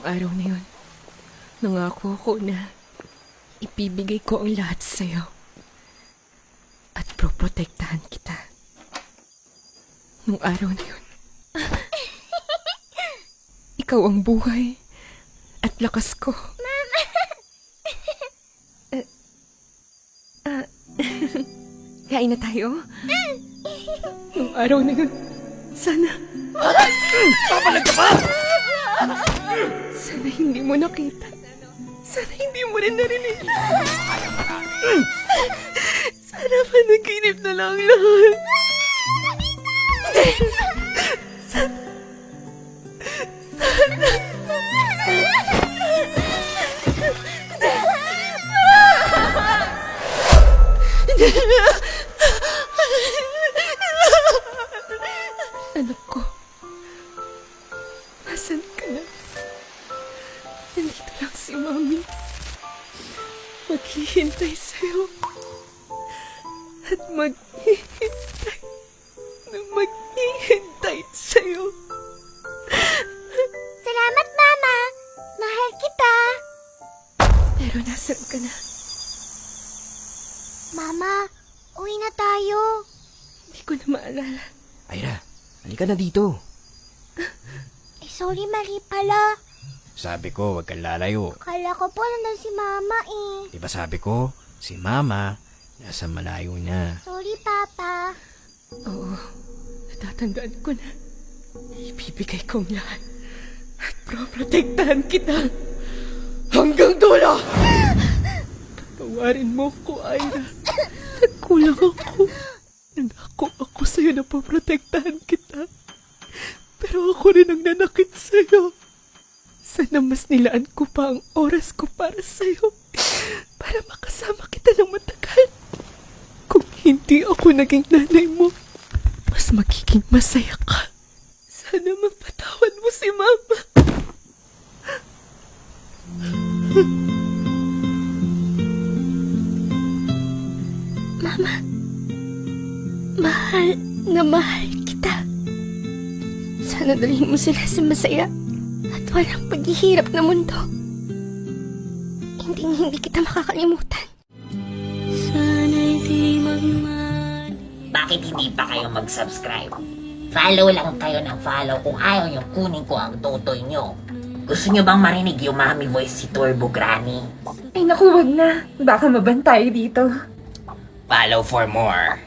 Nung araw na yun, nangako ako na ibibigay ko ang lahat sa'yo at proprotektahan kita. Nung araw na yun, ikaw ang buhay at lakas ko. Mama! Kain na tayo? Nung araw na yun, sana... Papalag ka pa! Sana hindi mo nakita. Sana hindi mo rin narinig. Sana panaginip na lang lahat. Anak ko, nasan ka na? Nandito lang si Mami. Maghihintay sa'yo. At maghihintay sa'yo. Salamat, Mama! Mahal kita! Pero nasan ka na? Mama, uwi na tayo. Hindi ko na maalala. Ira, halika na dito. Sorry, mali pala. Sabi ko, huwag kang lalayo. Kala ko po nandun si Mama eh. Diba sabi ko, si Mama, nasa malayo na. Sorry, Papa. Oo, natatandaan ko na. Ibibigay kong lahat at proprotektahan kita hanggang dulo. Patawarin mo ko, Ira. Nagkulang ako. Nangako ako sa'yo na poprotektahan kita. Pero ako rin ang nanakit sa'yo. Sana mas nilaan ko pa ang oras ko para sa'yo. Para makasama kita ng matagal. Kung hindi ako naging nanay mo, mas magiging masaya ka. Sana mapatawad mo si Mama. Mama, mahal na mahal kita. Sana dalhin mo sila sa masaya at walang paghihirap na mundo. Hindi kita makakalimutan. Sana'y di Bakit hindi pa kayo mag-subscribe? Follow lang kayo ng follow kung ayaw nyo kunin ko ang totoy nyo. Gusto nyo bang marinig yung mami voice si Turbo Granny? Ay naku, wag na. Baka mabantay dito. Follow for more.